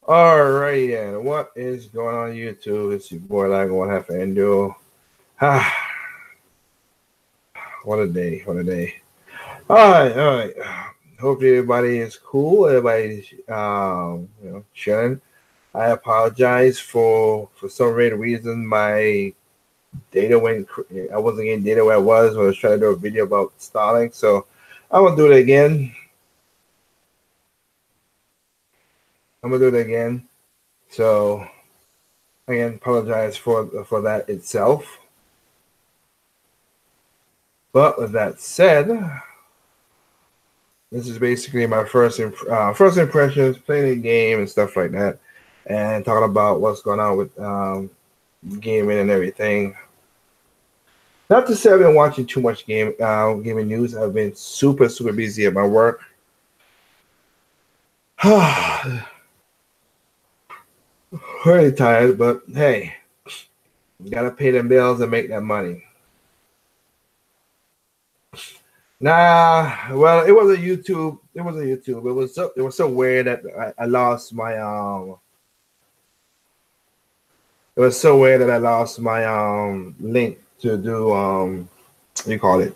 Alrighty then, what is going on YouTube? It's your boy Lago One Half Endo. Ah, what a day, what a day. All right. Hopefully everybody is cool. Everybody's chilling. I apologize for some weird reason my data went. I wasn't getting data where I was when I was trying to do a video about Starlink. So I'm gonna do it again. So again, apologize for that itself. But with that said, this is basically my first impressions, playing the game and stuff like that, and talking about what's going on with gaming and everything. Not to say I've been watching too much gaming news. I've been super busy at my work. Really tired, but hey, you gotta pay them bills and make that money. Nah, well, it was a YouTube. It was so weird that I lost my It was so weird that I lost my link to do what do you call it,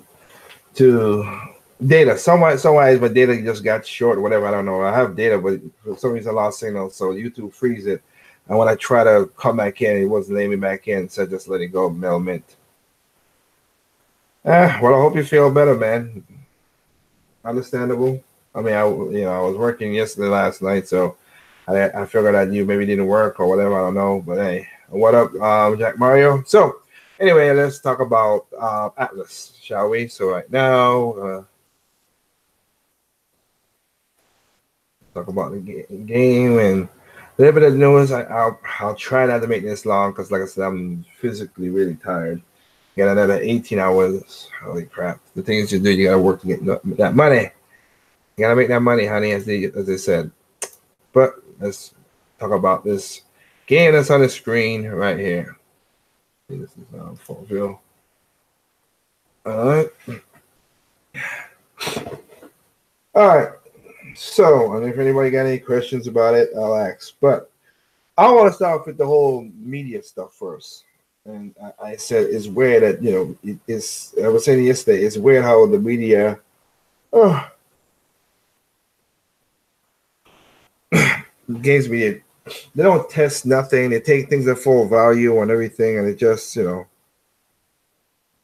to data. Somewhere my data just got short or whatever. I don't know. I have data, but for some reason I lost signal, so YouTube freeze it. And when I try to come back in, it wasn't letting me back in, so I just let it go. Mail mint. Well, I hope you feel better, man. Understandable. I mean, I was working last night, so I figured that you maybe didn't work or whatever. I don't know, but hey, what up, Jack Mario? So anyway, let's talk about Atlas, shall we? So right now, talk about the game and a little bit of news. I'll try not to make this long because, like I said, I'm physically really tired. Got another 18 hours. Holy crap! The things you do, you gotta work to get that money. You gotta make that money, honey, as they said. But let's talk about this game that's on the screen right here. This is full view. All right. So, and if anybody got any questions about it, I'll ask. But I want to start with the whole media stuff first. And I said it's weird that it's. I was saying yesterday, it's weird how the media. Games media, they don't test nothing. They take things at full value and everything, and it just there's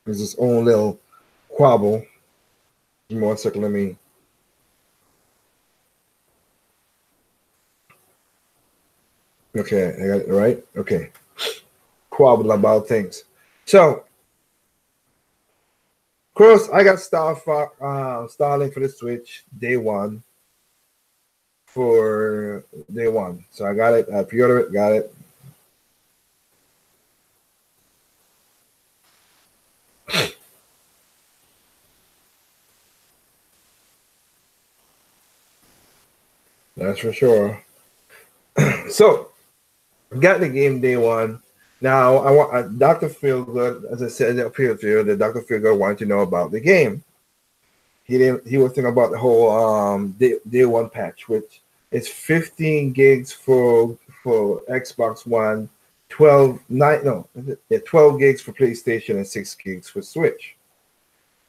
its own little quabble. Give me 1 second. Let me. Okay, I got it right. Okay, quabble about things. So, of course, I got Starlink for the Switch day one. For day one, so I got it. I pre-ordered it, got it. That's for sure. So, got the game day one. Now I want Dr. Feelgood, as I said in the preview, that Dr. Feelgood wanted to know about the game. He was thinking about the whole day one patch, which is 15 gigs for Xbox One, 12 gigs for PlayStation, and 6 gigs for Switch.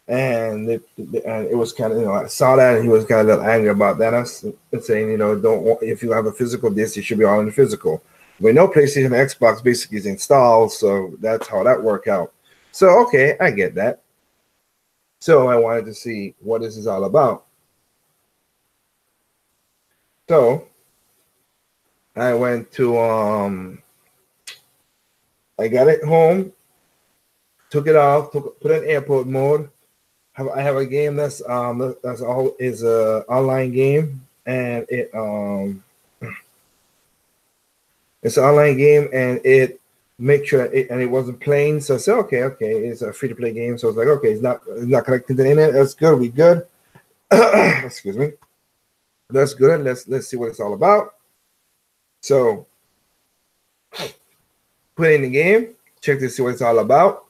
And it was kind of, I saw that, and he was kind of a little angry about that. I was saying, if you have a physical disc, it should be all in the physical. We know PlayStation and Xbox basically is installed, so that's how that worked out. So, okay, I get that. So I wanted to see what this is all about. So I went to, I got it home, took it off, put it in airport mode. I have a game that's an online game, and it's an online game, and it make sure it wasn't playing. So I said, okay, it's a free to play game. So I was like, okay, it's not connected to the internet. That's good. We good. Excuse me. That's good. Let's see what it's all about. So put in the game, check to see what it's all about,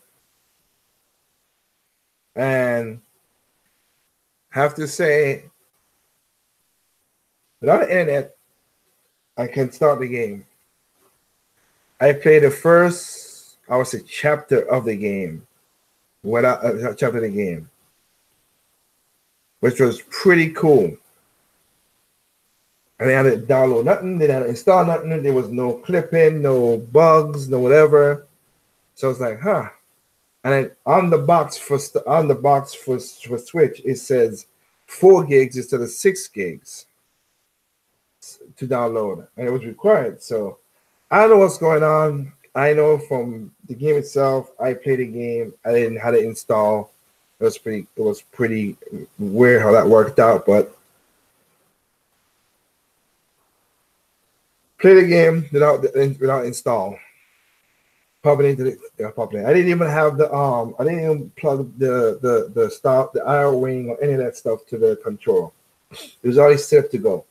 and have to say, without the internet, I can start the game. I play the first, I would say, chapter of the game. Without chapter of the game, which was pretty cool. And they had to download nothing, they had to install nothing. There was no clipping, no bugs, no whatever. So it's like, huh. And then on the box for Switch, it says 4 gigs instead of 6 gigs to download, and it was required. So I don't know what's going on. I know from the game itself, I played the game. I didn't have to install. It was pretty weird how that worked out, but play the game without install. Pop it into the pop it. I didn't even have the I didn't even plug the stop, the IR wing or any of that stuff to the control. It was already set to go.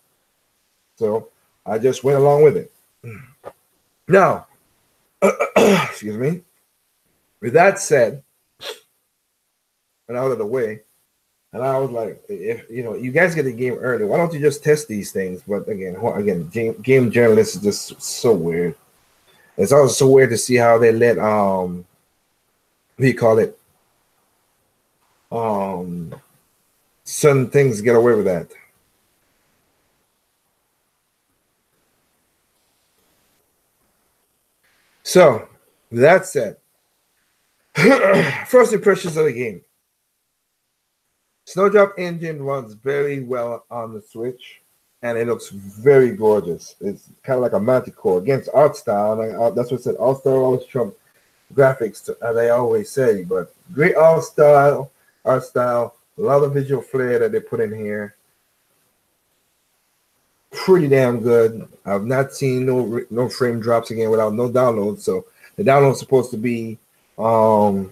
So I just went along with it. Now, excuse me. With that said, and out of the way, and I was like, if you guys get the game early, why don't you just test these things? But again, game journalists is just so weird. It's also so weird to see how they let what do you call it? Certain things get away with that. So, with that said, first impressions of the game. Snowdrop engine runs very well on the Switch, and it looks very gorgeous. It's kind of like a Manticore against art style. And that's what I said. Art style always trump graphics, as I always say. But great art style, a lot of visual flair that they put in here. Pretty damn good. I've not seen no frame drops again without no download. So the download's supposed to be the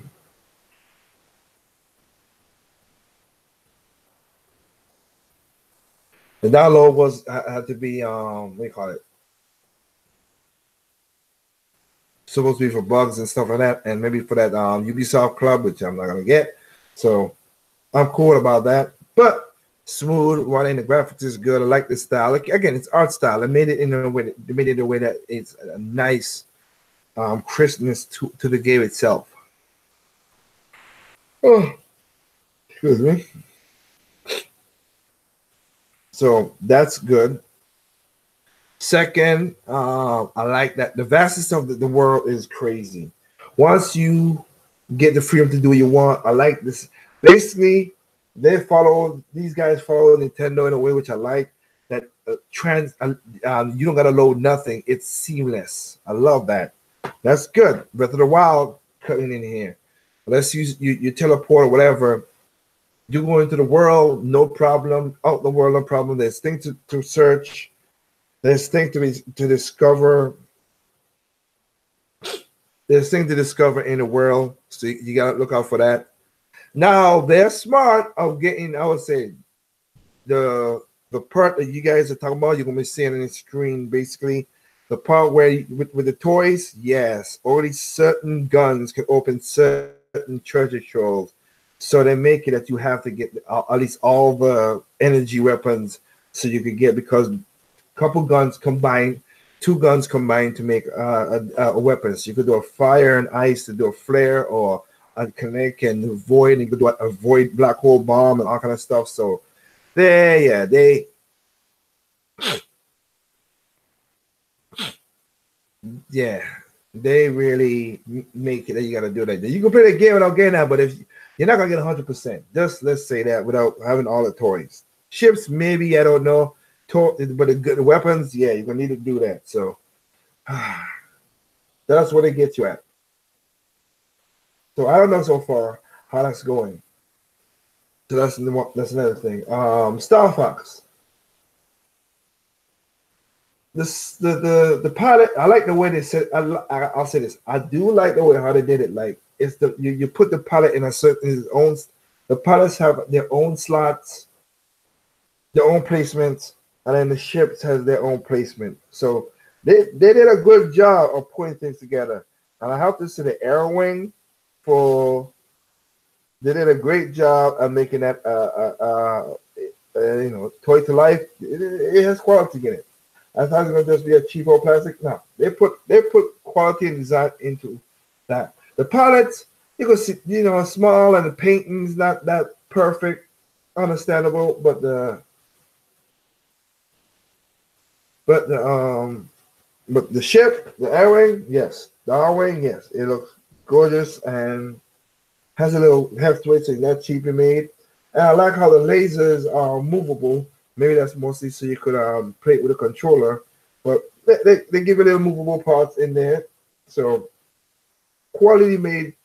download had to be what do you call it? Supposed to be for bugs and stuff like that, and maybe for that Ubisoft Club, which I'm not gonna get. So I'm cool about that. But smooth running, the graphics is good. I like the style. Again, it's art style. They made it in a way. They made it in a way that it's a nice crispness to the game itself. Oh, excuse me. So that's good. Second, I like that the vastness of the world is crazy. Once you get the freedom to do what you want, I like this. Basically, these guys follow Nintendo in a way which I like. That you don't gotta load nothing. It's seamless. I love that. That's good. Breath of the Wild coming in here. Let's use you teleport or whatever. You go into the world, no problem. Out the world, no problem. There's things to search. There's things to discover. There's things to discover in the world. So you gotta look out for that. Now they're smart of getting, I would say, the part that you guys are talking about, you're gonna be seeing on the screen basically. The part where with the toys, yes, only certain guns can open certain treasure troves. So they make it that you have to get at least all the energy weapons so you can get, because couple guns combined, 2 guns combined to make a weapon. So you could do a fire and ice to do a flare, or a kinetic and void, and you could do a void black hole bomb and all kind of stuff. So they really make it that you got to do that. You can play the game without getting that, but if you're not gonna get 100%, just let's say that without having all the toys, ships maybe, I don't know. But the weapons, yeah, you're gonna need to do that. So that's what it gets you at. So I don't know so far how that's going. So that's another thing. Star Fox. The pilot. I like the way they said. I'll say this. I do like the way how they did it. Like it's you put the pilot in his own. The pilots have their own slots, their own placements, and then the ships has their own placement. So they did a good job of putting things together. And I have to say the Air Wing they did a great job of making that toy to life. It has quality in it. I thought it was gonna just be a cheap old plastic. No, they put quality and design into that. The pallets, you can see, small, and the painting's not that perfect, understandable, but the ship, the air wing, yes, the R wing, yes, it looks gorgeous and has a little heft to it, so it's not cheaply made. And I like how the lasers are movable. Maybe that's mostly so you could play it with a controller, but they give you little movable parts in there. So quality made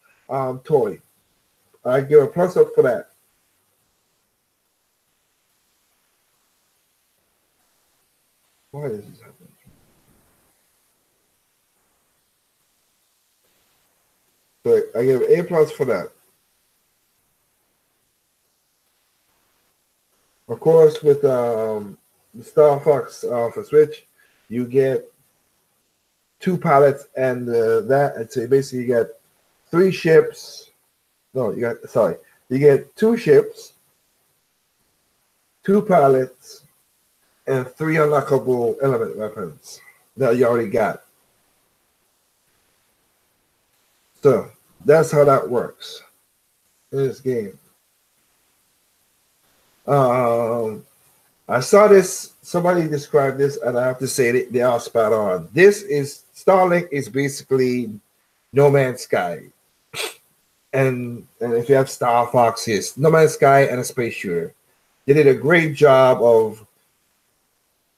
toy. I give a plus up for that. Why is this happening? So I give A plus for that. Of course, with the Star Fox for Switch, you get two pallets and that. And so basically, you get three ships. No, you get two ships, two pallets, and three unlockable element weapons that you already got. So that's how that works in this game. I saw this. Somebody described this, and I have to say that they are spot on. This is Starlink is basically No Man's Sky, and if you have Star Fox, it's No Man's Sky and a space shooter. They did a great job of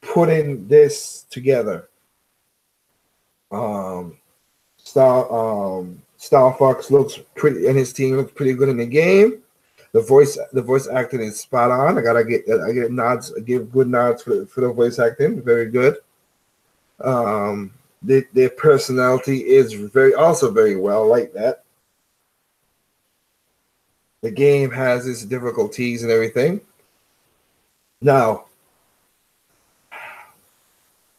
putting this together. Um, Star Fox looks pretty, and his team looks pretty good in the game. The voice acting is spot on. I get nods, I give good nods for the voice acting. Very good. Their personality is also very well like that. The game has its difficulties and everything. Now,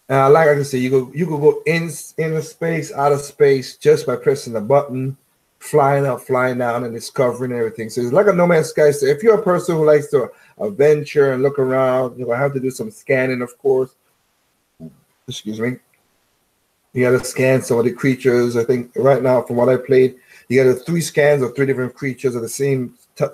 like I said, you could go in space, out of space just by pressing a button, flying up, flying down, and discovering everything. So it's like a No Man's Sky. So if you're a person who likes to adventure and look around, you're gonna have to do some scanning, of course. Excuse me. You got to scan some of the creatures. I think right now, from what I played, you got 3 scans of 3 different creatures of the same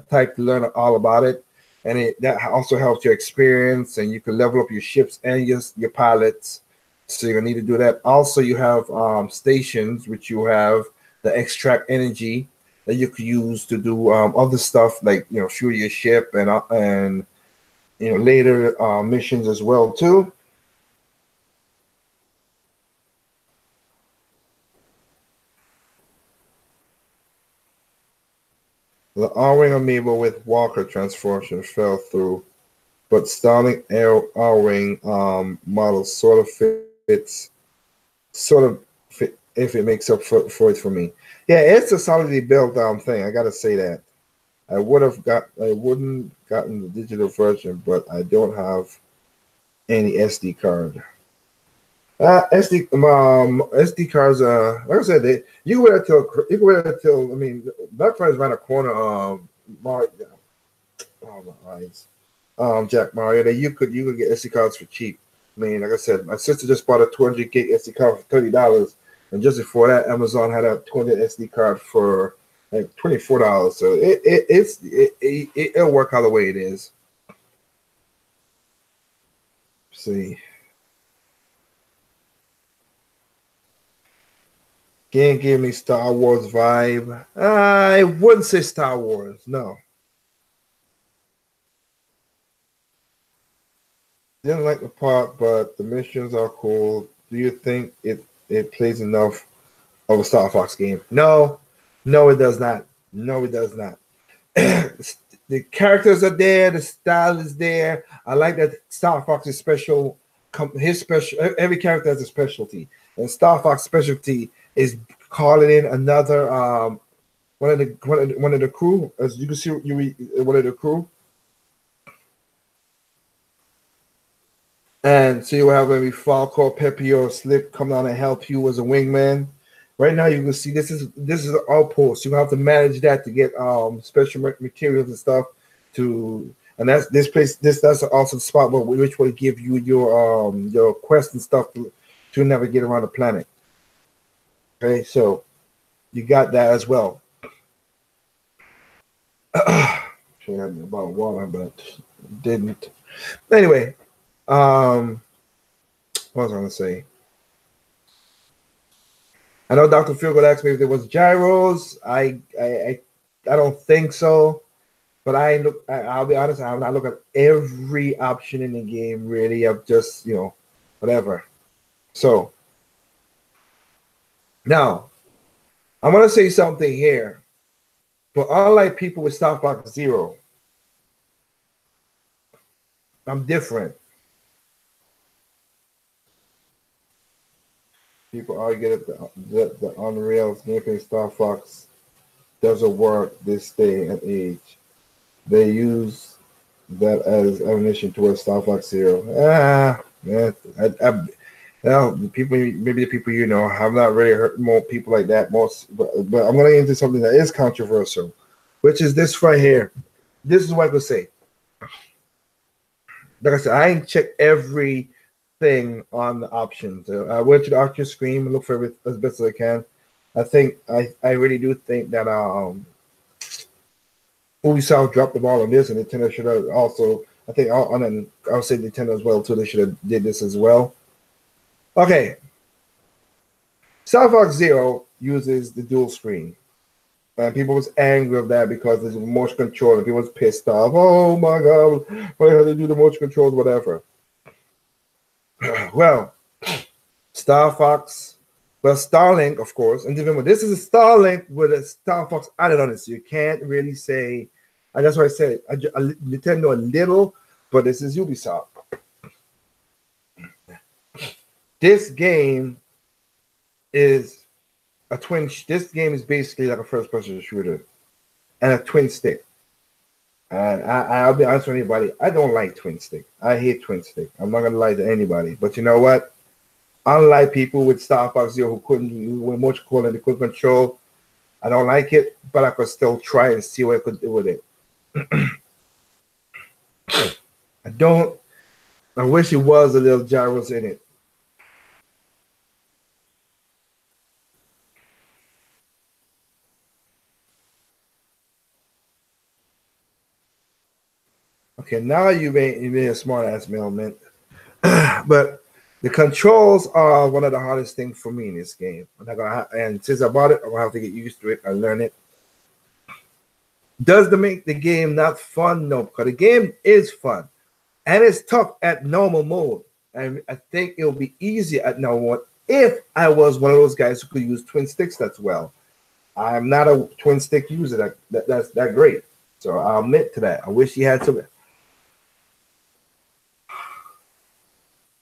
type to learn all about it. And that also helps your experience, and you can level up your ships and your pilots. So you're gonna need to do that. Also, you have stations which you have the extract energy that you could use to do other stuff like shoot your ship and later missions as well too. The R-wing amiibo with Walker transformation fell through, but Starlink R-wing model sort of fit if it makes up for it for me. Yeah, it's a solidly built thing. I gotta say that. I wouldn't gotten the digital version, but I don't have any SD card. SD cards. Like I said, you can wait until. I mean, Black Friday's around the corner. Mario, oh my eyes. Jack Mario. That you could get SD cards for cheap. I mean, like I said, my sister just bought a 200 gig SD card for $30, and just before that, Amazon had a 200 SD card for like $24. So it'll work out the way it is. Let's see. Game gave me Star Wars vibe. I wouldn't say Star Wars, no. Didn't like the part, but the missions are cool. Do you think it plays enough of a Star Fox game? No, it does not. No, it does not. The characters are there. The style is there. I like that Star Fox is special. Every character has a specialty, and Star Fox specialty is calling in another one of the crew. As you can see, one of the crew. And so you will have maybe Falco, Pepe, or Slip come down and help you as a wingman. Right now, you can see this is an outpost. You have to manage that to get special materials and stuff. and that's this place. That's also the spot where which will give you your quest and stuff to navigate around the planet. Okay, so you got that as well. Should have about water, but didn't. Anyway, what was I gonna say? I know Dr. Feelgood asked me if there was gyros. I don't think so. But I'll be honest. I have not looked at every option in the game. Really, I've just whatever. So now I'm gonna say something here. But unlike people with Star Fox Zero, I'm different. People argue that the Unreal gameplay Star Fox doesn't work this day and age. They use that as ammunition towards Star Fox Zero. Man, people, maybe the people have not really heard more people like that. But I'm going to get into something that is controversial, which is this right here. This is what I could say. Like I said, I ain't checked everything on the options. I went to the option screen and look for it as best as I can. I really do think that Ubisoft dropped the ball on this, and Nintendo should have also. I think I'll say Nintendo as well too. They should have did this as well. Okay, Star Fox Zero uses the dual screen, and people was angry of that because there's motion control, and people was pissed off. Oh my god, why do they do the motion controls? Whatever. Well, Starlink, of course, and remember, this is a Starlink with a Star Fox added on it, so you can't really say. And that's why I said Nintendo a little, but this is Ubisoft. This game is a twin. This game is basically like a first-person shooter and a twin stick. And I'll be honest with anybody, I don't like twin stick. I hate twin stick. I'm not gonna lie to anybody. But you know what? Unlike people with Star Fox Zero who couldn't, with much cooler and they couldn't control, I don't like it, but I could still try and see what I could do with it. I wish it was a little gyros in it. Okay, now you made a smart ass mailman. But the controls are one of the hardest things for me in this game. And since I bought it, I'm gonna have to get used to it and learn it. Does it make the game not fun? No, because the game is fun. And it's tough at normal mode. And I think it'll be easy at normal mode if I was one of those guys who could use twin sticks that well. I'm not a twin stick user that's that great. So I'll admit to that. I wish he had some.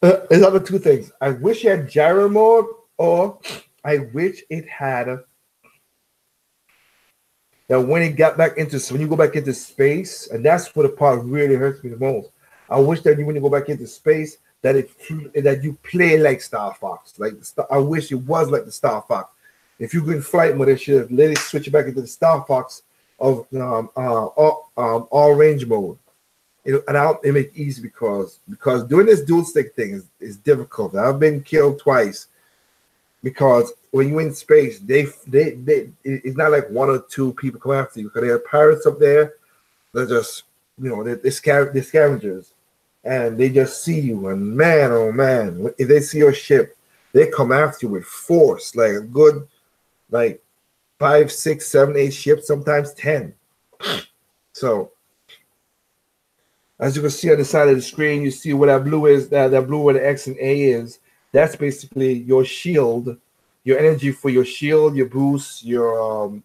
There's other two things. I wish it had gyro mode, or I wish it had that when you go back into space, and that's what the part really hurts me the most. I wish that when you go back into space, that you play like Star Fox. I wish it was like the Star Fox. If you go in flight mode, it should have let it switch it back into the Star Fox of all range mode. It make it easy because doing this dual stick thing is difficult. I've been killed twice because when you're in space, it's not like one or two people come after you because there are pirates up there. They're just they're scavengers, and they just see you. And man, oh man, if they see your ship, they come after you with force, like a good 5, 6, 7, 8 ships, sometimes 10. So. As you can see on the side of the screen, you see where that blue is, that blue where the X and A is. That's basically your shield, your energy for your shield, your boost, your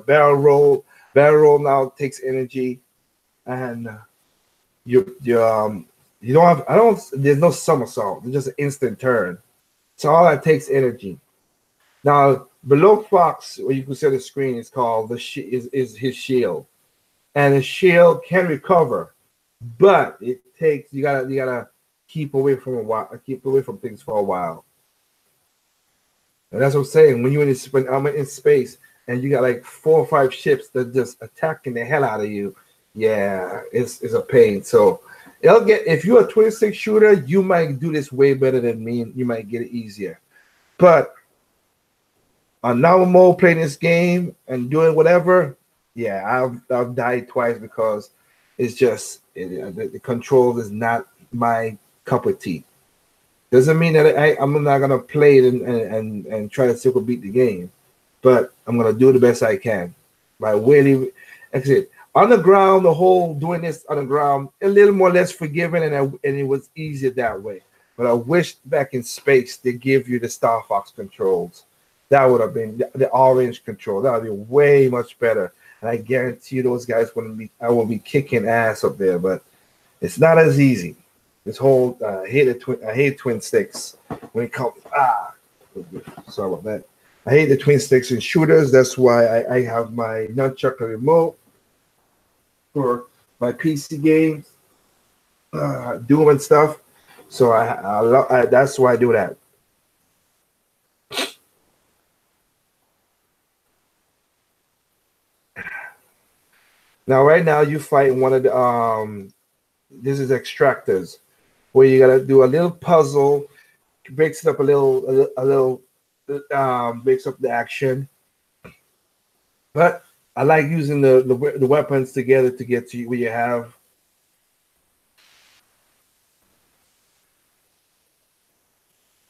barrel roll. Barrel roll now takes energy, and there's no somersault. It's just an instant turn. So all that takes energy. Now below Fox, where you can see on the screen, is called is his shield, and his shield can recover. But it takes you gotta keep away from things for a while, and that's what I'm saying. When I'm in space and you got 4 or 5 ships that just attacking the hell out of you, Yeah, it's a pain. So it'll get if you're a 26 shooter, you might do this way better than me, and you might get it easier. But on normal mode, playing this game and doing whatever, yeah, I've died twice because it's just the controls is not my cup of tea. Doesn't mean that I'm not gonna play it and try to still beat the game, but I'm gonna do the best I can. By really, actually, on the ground, the whole doing this on the ground a little more less forgiving, and it was easier that way. But I wish back in space they give you the Star Fox controls. That would have been the orange control. That would be way much better. And I guarantee you, those guys wouldn't be. I will be kicking ass up there, but it's not as easy. This whole I hate twin sticks when it comes. Sorry about that. I hate the twin sticks in shooters. That's why I have my nunchuck remote for my PC games, Doom and stuff. So that's why I do that. Now, right now, you fight one of the this is extractors, where you gotta do a little puzzle, breaks it up a little, breaks up the action. But I like using the weapons together to get to where you have.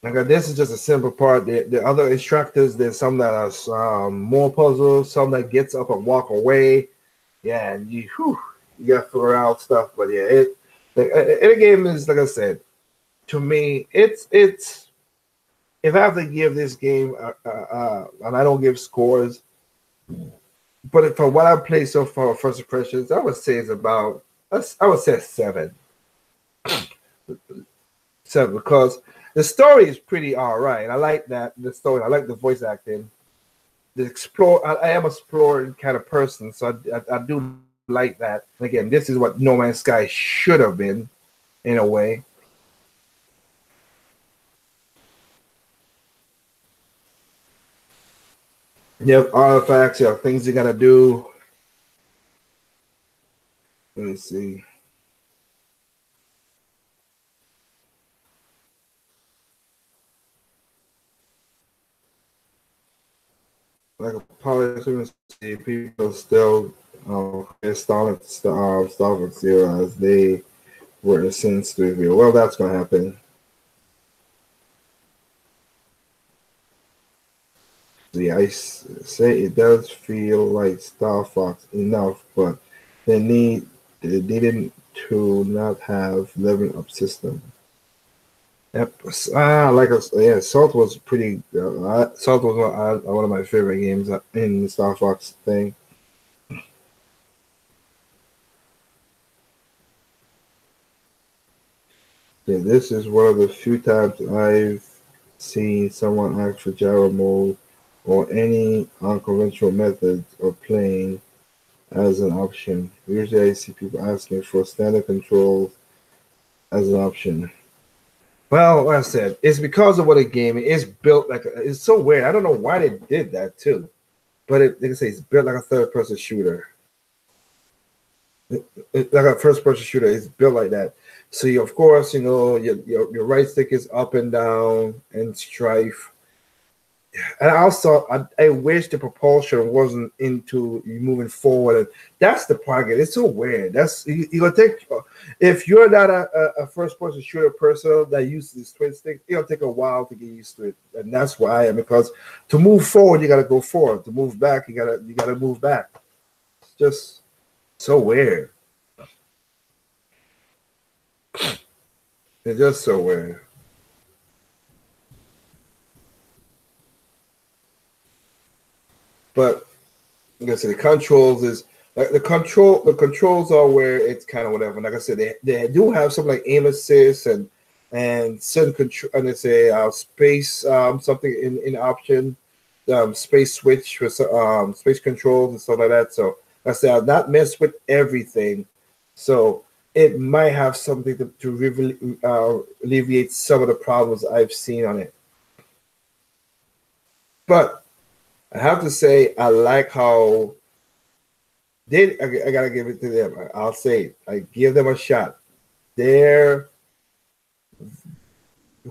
Like this is just a simple part. The other extractors, there's some that are more puzzles, some that gets up and walk away. Yeah, and you got to figure out stuff. But yeah, the game is like I said. To me, it's if I have to give this game, and I don't give scores, but for what I've played so far, first impressions, I would say it's about I would say 7, 7 because the story is pretty all right. I like that the story. I like the voice acting. The explore. I am a exploring kind of person, so I do like that. And again, this is what No Man's Sky should have been, in a way. You have artifacts, you have things you gotta do. Let me see. Like a politician, people still installing Starlink Zero as they were since the review. Well, that's gonna happen. The ice say it does feel like Star Fox enough, but they didn't to not have leveling up system. Yep. Like yeah, Salt was pretty. Salt was one of my favorite games in the Star Fox thing. Yeah, this is one of the few times I've seen someone ask for gyro mode or any unconventional methods of playing as an option. Usually, I see people asking for standard controls as an option. Well, like I said, it's because of what a game is built like. It's so weird. I don't know why they did that too, but like I say, it's built like a third-person shooter. Like a first-person shooter. It's built like that. So you, of course, your right stick is up and down and strife. And also, I wish the propulsion wasn't into you moving forward. And that's the part. It's so weird. That's you gonna take if you're not a first person shooter person that uses this twin stick, it'll take a while to get used to it. And that's why I am because to move forward, you gotta go forward. To move back, you gotta move back. It's just so weird. It's just so weird. But like I said, the controls is like the controls are where it's kind of whatever. Like I said, they do have something like aim assist and certain control and it's a space something in option, space switch for space controls and stuff like that. So like I said, I've not messed with everything, so it might have something to alleviate some of the problems I've seen on it. But I have to say, I like how I gotta give it to them. I'll say it. I give them a shot. They're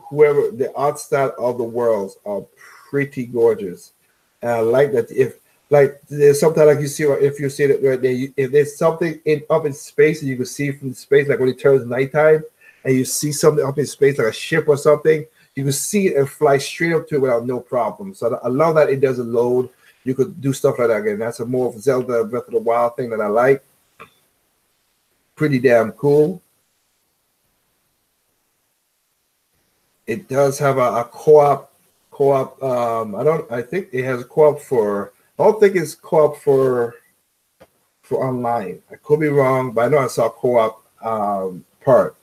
whoever the art style of the worlds are pretty gorgeous. And I like that if like there's sometimes like you see if you see it right there, if there's something up in space and you can see from space, like when it turns nighttime and you see something up in space like a ship or something, you can see it and fly straight up to it without no problem. So I love that it doesn't load. You could do stuff like that again. That's a more of Zelda Breath of the Wild thing that I like. Pretty damn cool. It does have a co-op. I think it has a co-op for. I don't think it's co-op for online. I could be wrong, but I know I saw co-op part.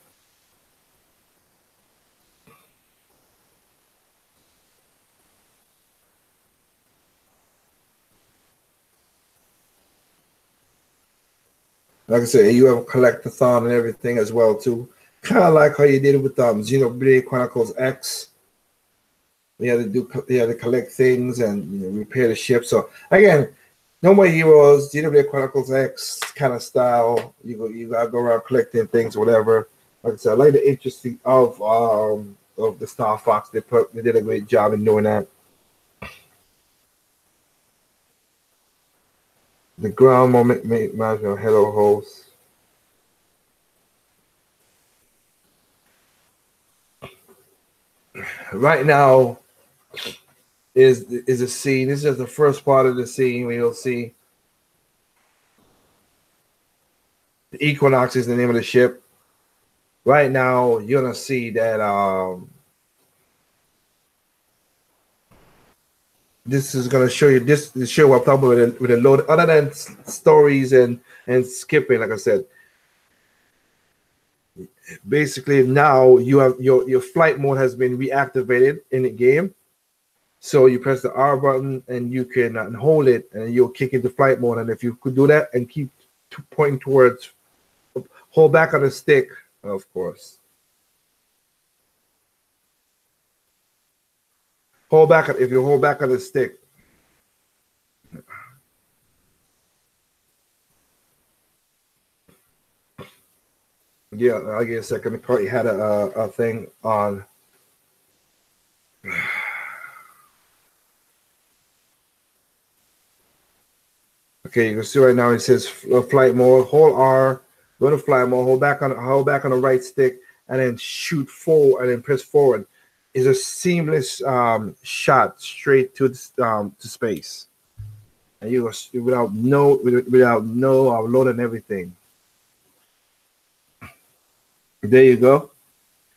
Like I said, you have a collectathon and everything as well too. Kind of like how you did it with Xenoblade Chronicles X. You had to collect things and repair the ship. So again, no more heroes. Xenoblade Chronicles X kind of style. You gotta go around collecting things, whatever. Like I said, I like the interesting of the Star Fox. They did a great job in doing that. The ground moment management. Hello host. Right now is a scene. This is just the first part of the scene where you'll see the Equinox is the name of the ship. Right now, you're gonna see that this is gonna show you this show what I'm talking about with a load other than stories and skipping. Like I said, basically now you have your flight mode has been reactivated in the game. So you press the R button and you can hold it and you'll kick into flight mode. And if you could do that and keep pointing towards, hold back on the stick, of course. If you hold back on the stick. Yeah, I'll give a second. I probably had a thing on. Okay, you can see right now it says flight mode. Hold R, go to flight mode. Hold back on the right stick, and then shoot forward, and then press forward. Is a seamless shot straight to space, and you without no loading everything. There you go.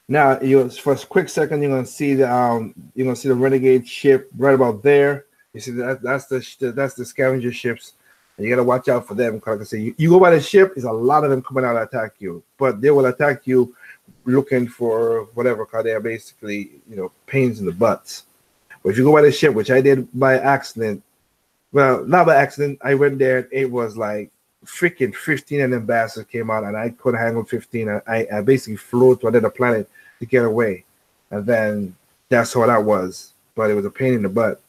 Now you for a quick second you're gonna see the renegade ship right about there. You see that's the scavenger ships. And you gotta watch out for them. Like I say, you go by the ship, there's a lot of them coming out to attack you, but they will attack you looking for whatever, because they are basically pains in the butts. But if you go by the ship, which I did by accident, well, not by accident, I went there and it was like freaking 15 of them bastards came out and I couldn't handle 15. I basically flew to another planet to get away. And then that's how that was. But it was a pain in the butt.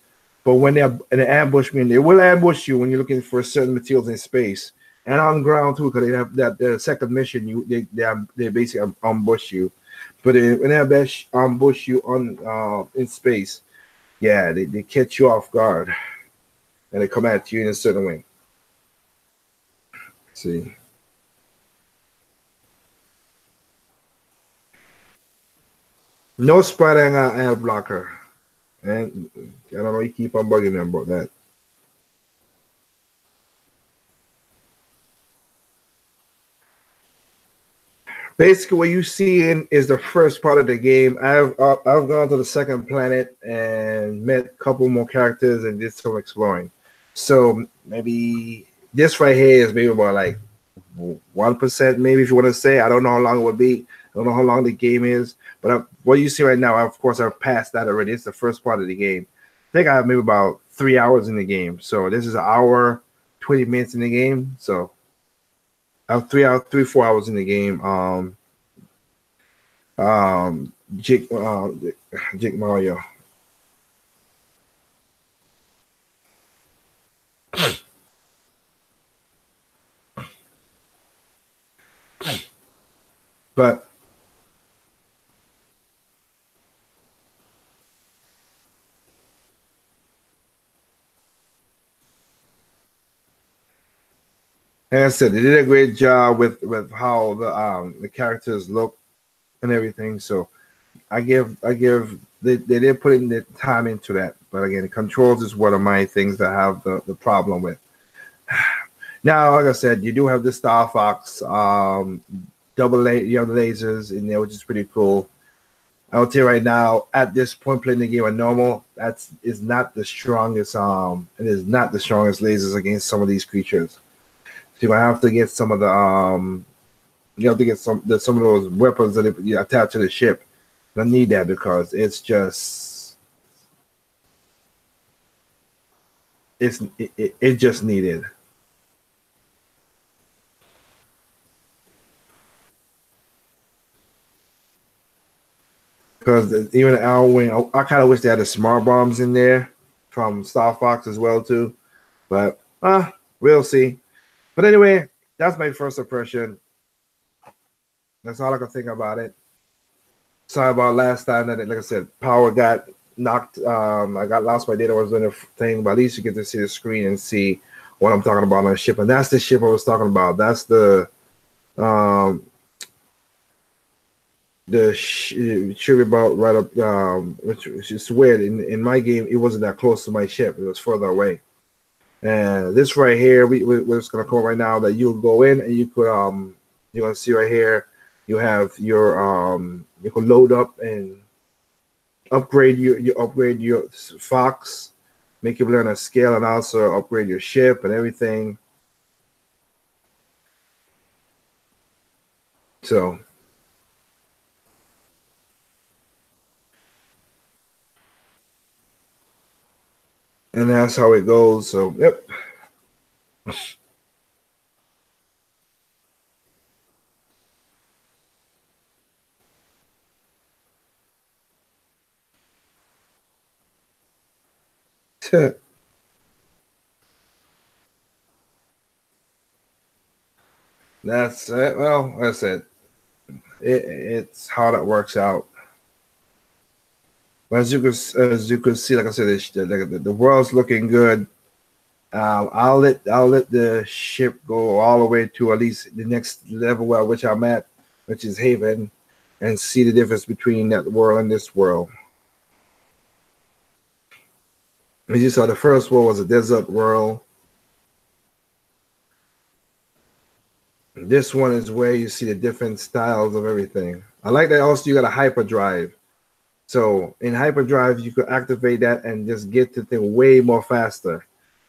But when they ambush me, and they will ambush you when you're looking for certain materials in space and on ground too, because they have that the second mission. They basically ambush you, but when they ambush you on in space, yeah, they catch you off guard and they come at you in a certain way. See, no spider and air blocker, and I don't know. You keep on bugging me about that. Basically, what you see in is the first part of the game. I've gone to the second planet and met a couple more characters and did some exploring. So maybe this right here is maybe about like 1%, maybe if you want to say. I don't know how long it would be. I don't know how long the game is, but what you see right now, of course, I've passed that already. It's the first part of the game. I think I have maybe about 3 hours in the game. So this is an hour, 20 minutes in the game. So I have 4 hours in the game. Jake Mario. But like I said, they did a great job with how the characters look and everything. So I give they did put in the time into that. But again, the controls is one of my things that I have the problem with. Now, like I said, you do have the Star Fox you have the lasers in there, which is pretty cool. I would say right now, at this point, playing the game on normal, that's is not the strongest. It is not the strongest lasers against some of these creatures. So you're gonna have to get some of the you have to get some of those weapons that you attach to the ship. I need that because it just needed. Because even Al Wing, I kind of wish they had the smart bombs in there from Star Fox as well too. But we'll see. But anyway, that's my first impression. That's all I can think about it. Sorry about last time that, like I said, power got knocked. I got lost my data. I was doing a thing, but at least you get to see the screen and see what I'm talking about on the ship. And that's the ship I was talking about. That's um, the ship about right up, which is weird. In my game, it wasn't that close to my ship. It was further away. And this right here, we're just gonna call right now that you'll go in and you could you're gonna see right here, you have your you can load up and upgrade your Fox, make you learn a scale, and also upgrade your ship and everything. So and that's how it goes. So yep. That's it. Well, like I said, it's how that works out. But as you can see, like I said, the world's looking good. I'll let the ship go all the way to at least the next level where which I'm at, which is Haven, and see the difference between that world and this world. As you saw, the first world was a desert world. This one is where you see the different styles of everything. I like that also you got a hyperdrive. So in hyperdrive, you could activate that and just get the thing way more faster.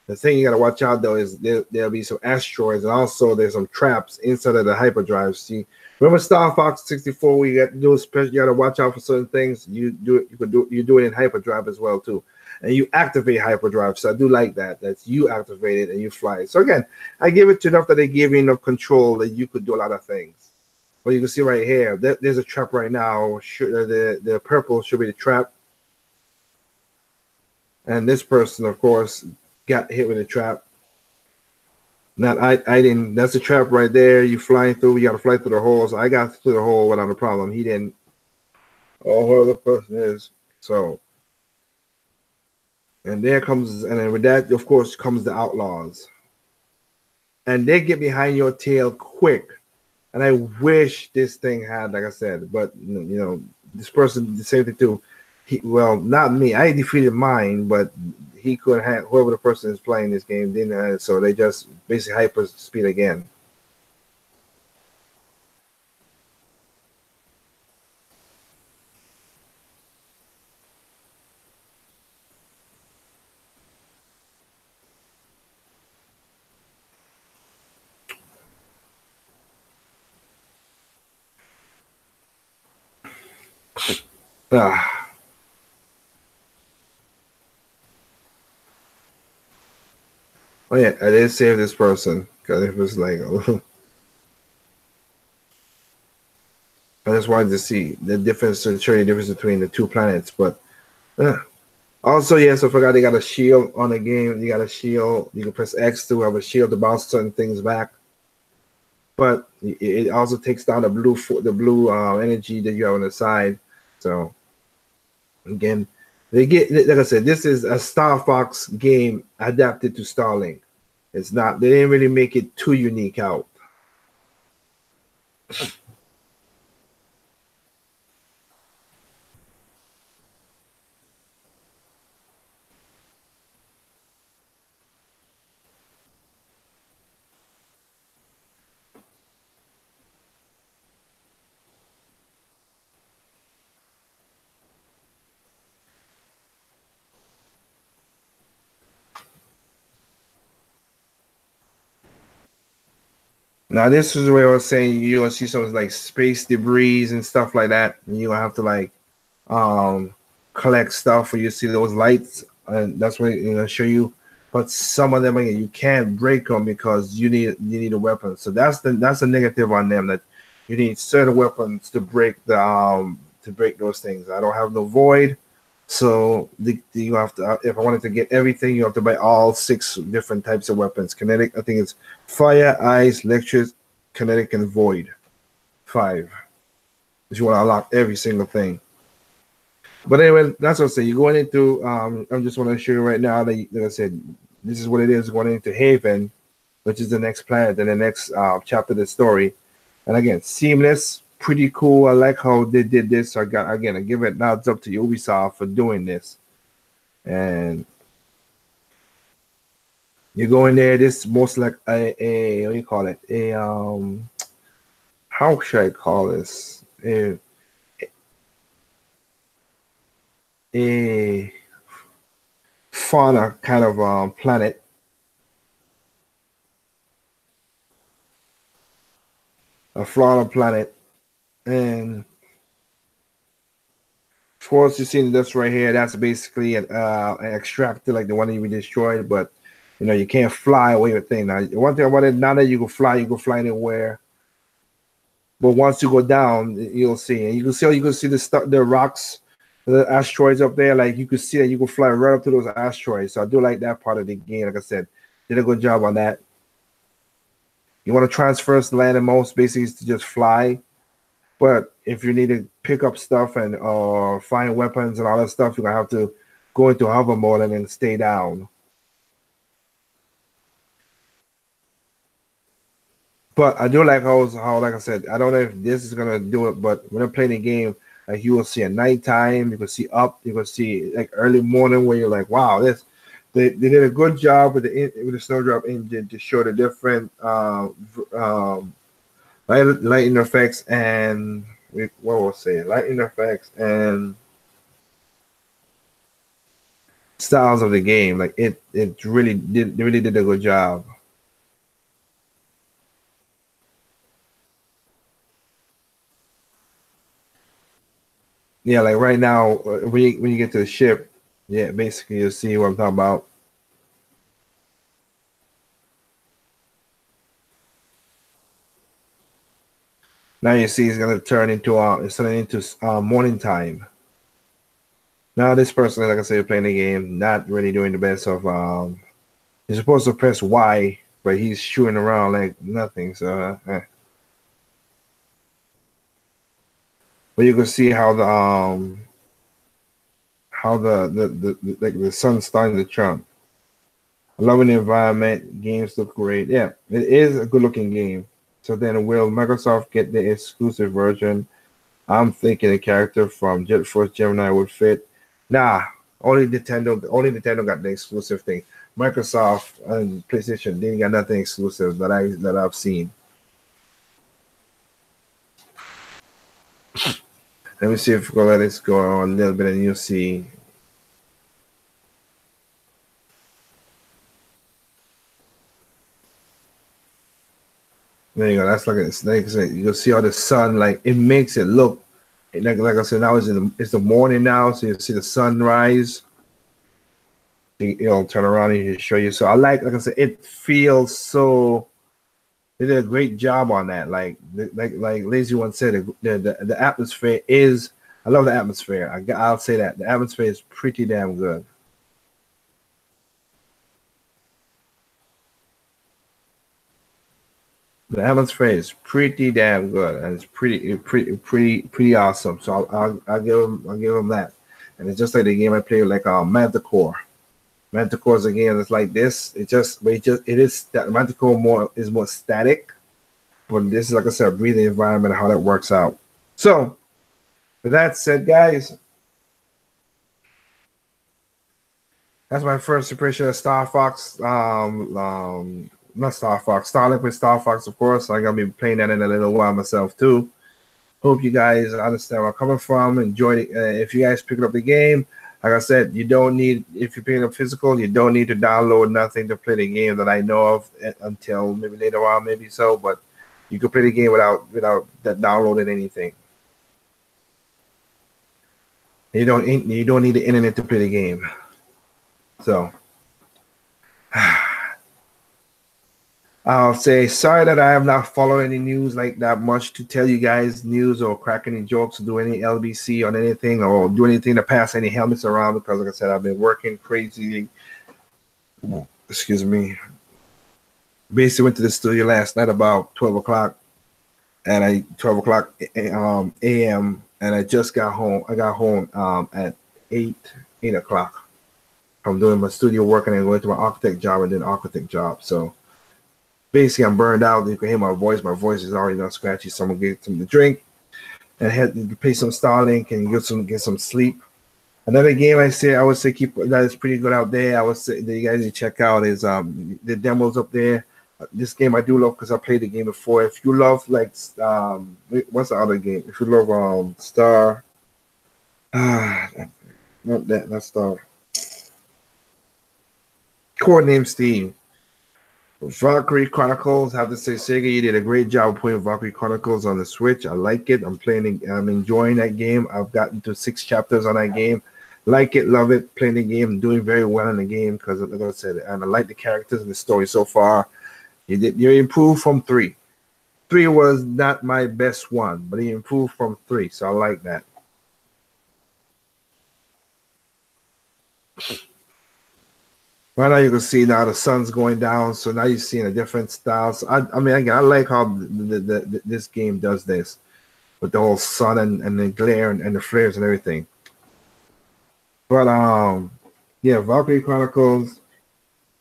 The thing you got to watch out though is there'll be some asteroids and also there's some traps inside of the hyperdrive. See, remember Star Fox 64? We got to do special. You got to watch out for certain things. You do it in hyperdrive as well too, and you activate hyperdrive. So I do like that. That's you activate it and you fly. So again, I give it enough that they give you enough control that you could do a lot of things. Well, you can see right here, there's a trap right now. The purple should be the trap. And this person, of course, got hit with a trap. Not I didn't. That's a trap right there. You flying through. You got to fly through the hole. So I got through the hole without a problem. He didn't. Oh, whoever the person is. So, and there comes, and then with that, of course, comes the outlaws. And they get behind your tail quick. And I wish this thing had, like I said, but this person, the same thing too. Well, not me. I defeated mine, but he could have whoever the person is playing this game didn't have it, so they just basically hyper speed again. Ah. Oh yeah, I did save this person because it was like I just wanted to see the difference to show you the difference between the two planets. But also, yes, I forgot they got a shield on the game. You got a shield. You can press X to have a shield to bounce certain things back. but it also takes down the blue energy that you have on the side. So again, they get, like I said, this is a Star Fox game adapted to Starlink. It's not, they didn't really make it too unique out. Now this is where I was saying you're gonna see some like space debris and stuff like that, and you gonna have to like um collect stuff where you see those lights, and that's what you know show you. But some of them again, you can't break them because you need a weapon. So that's the negative on them, that you need certain weapons to break those things. I don't have no void, so you have to. If I wanted to get everything, you have to buy all 6 different types of weapons. Kinetic, I think it's fire, ice, electric, kinetic, and void. 5. If you want to unlock every single thing. But anyway, that's what I'm saying. You're going into. I'm just want to show you right now that, like I said, this is what it is going into Haven, which is the next planet and the next chapter of the story. And again, seamless, pretty cool. I like how they did this. So I give it nods up to Ubisoft for doing this. And you go in there. This is most like a what do you call it? How should I call this? A fauna kind of planet. A fauna planet. And of course, you see this right here. That's basically an extractor like the one that we destroyed, but you know you can't fly away with thing. Now, one thing about it, now that you can fly anywhere. But once you go down, you'll see, and you can see the rocks, the asteroids up there. Like you can see that you can fly right up to those asteroids. So I do like that part of the game. Like I said, did a good job on that. You want to transfer land and most basically is to just fly. But if you need to pick up stuff and find weapons and all that stuff, you're gonna have to go into hover mode and then stay down. But I do like how like I said, I don't know if this is gonna do it, but when I'm playing the game, like you will see at nighttime, you can see up, you can see like early morning where you're like, wow, they did a good job with the snowdrop engine to show the different lighting effects and what was say lighting effects and styles of the game. Like it really did a good job. Yeah, like right now when you get to the ship, yeah, basically you'll see what I'm talking about. Now you see it's gonna turn into morning time. Now this person, like I said, playing the game, not really doing the best of he's supposed to press Y, but he's shooting around like nothing. So but you can see how the sun's starting to trump. Loving the environment, games look great. Yeah, it is a good looking game. So then will Microsoft get the exclusive version? I'm thinking a character from Jet Force Gemini would fit. Nah, only Nintendo got the exclusive thing. Microsoft and PlayStation didn't got nothing exclusive that I've seen. Let me see if we're gonna let this go on a little bit and you'll see. There you go. That's like you'll see how the sun like it makes it look like I said. Now it's the morning now, so you see the sunrise. Turn around and show you. So I like I said, it feels so. They did a great job on that. Like Lazy One said, the atmosphere is. I love the atmosphere. I'll say that the atmosphere is pretty damn good. The atmosphere is pretty damn good, and it's pretty awesome. So I'll give them that. And it's just like the game I played, like Manticore. Manticore is a game that's like this. It is that Manticore more static, but this is, like I said, a breathing environment. How that works out. So with that said, guys, that's my first impression of Star Fox. Not Star Fox, Starlink with Star Fox, of course. I'm gonna be playing that in a little while myself too. Hope you guys understand where I'm coming from. Enjoy it. If you guys pick up the game, like I said, you don't need, if you're picking up physical, you don't need to download nothing to play the game that I know of until maybe later on, maybe so. But you can play the game without that downloading anything. You don't need the internet to play the game. So I'll say sorry that I have not followed any news like that much to tell you guys news or crack any jokes or do any LBC on anything or do anything to pass any helmets around because, like I said, I've been working crazy. Excuse me. Basically went to the studio last night about 12 o'clock and 12 o'clock a.m. and I just got home. I got home at 8 o'clock. I'm doing my studio work and then going to my architect job and then architect job. So basically, I'm burned out. You can hear my voice. My voice is already not scratchy. So I'm gonna get something to drink and head to play some Starlink and get some sleep. Another game I would say keep that is pretty good out there. I would say that you guys need to check out is the demos up there. This game I do love because I played the game before. If you love like what's the other game? If you love Star, not that's Star. Codename Steam. Valkyrie Chronicles, I have to say, Sega, you did a great job of putting Valkyrie Chronicles on the Switch. I like it. I'm enjoying that game. I've gotten to 6 chapters on that game. Like it, love it, playing the game, doing very well in the game because, like I said, and I like the characters and the story so far. You improved from 3. 3 was not my best one, but he improved from 3, so I like that. Right now you can see now the sun's going down, so now you're seeing a different style. So I mean, again, I like how this game does this with the whole sun and the glare and the flares and everything. But yeah, Valkyrie Chronicles,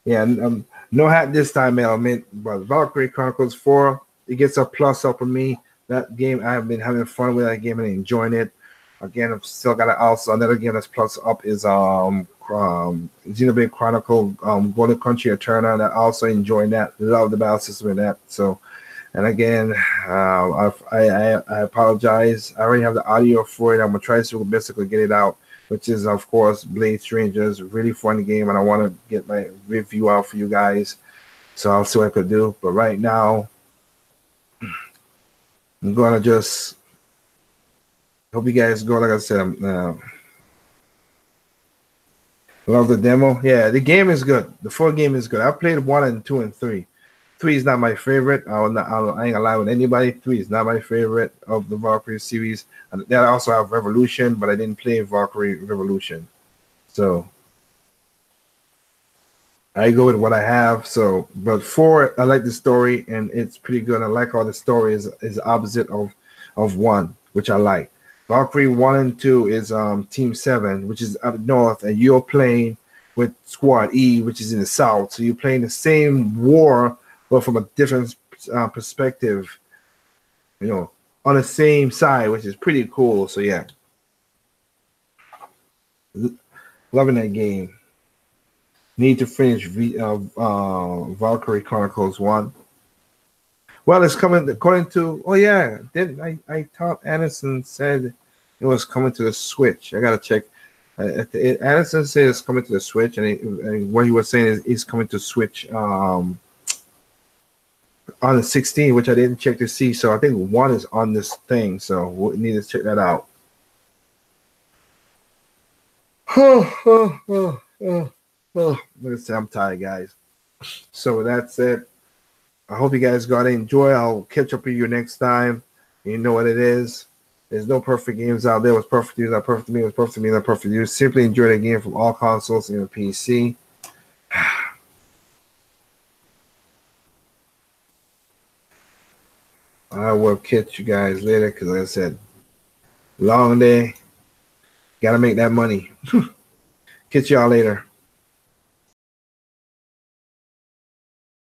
yeah, no hat this time, element, but Valkyrie Chronicles 4, it gets a plus up for me. That game, I have been having fun with that game and enjoying it. Again, I've still got also another game that's plus up is Xenoblade Chronicle Golden Country Eterna. I also enjoying that. Love the battle system in that. So, and again, I apologize. I already have the audio for it. I'm gonna try to basically get it out, which is of course Blade Strangers. Really fun game, and I want to get my review out for you guys. So I'll see what I could do. But right now, I'm gonna just hope you guys go. Like I said, love the demo. Yeah, the game is good. The full game is good. I played 1 and 2 and 3. 3 is not my favorite. I ain't gonna lie with anybody. 3 is not my favorite of the Valkyrie series. And then I also have Revolution, but I didn't play Valkyrie Revolution. So I go with what I have. So, but 4, I like the story and it's pretty good. I like how the story is opposite of 1, which I like. Valkyrie 1 and 2 is Team 7, which is up north, and you're playing with Squad E, which is in the south. So you're playing the same war, but from a different perspective, you know, on the same side, which is pretty cool. So yeah, loving that game. Need to finish Valkyrie Chronicles 1. Well, it's coming according to. Oh yeah, I thought Anderson said it was coming to the Switch. I gotta check. Anderson said it's coming to the Switch, and what he was saying is it's coming to Switch on the 16th, which I didn't check to see. So I think 1 is on this thing, so we need to check that out. Like I said, I'm tired, guys. So that's it. I hope you guys got to enjoy. I'll catch up with you next time. You know what it is. There's no perfect games out there. What's perfect to you is not perfect to me. What's perfect to me is not perfect to you. Simply enjoy the game from all consoles and the PC. will catch you guys later because, like I said, long day. Got to make that money. Catch y'all later.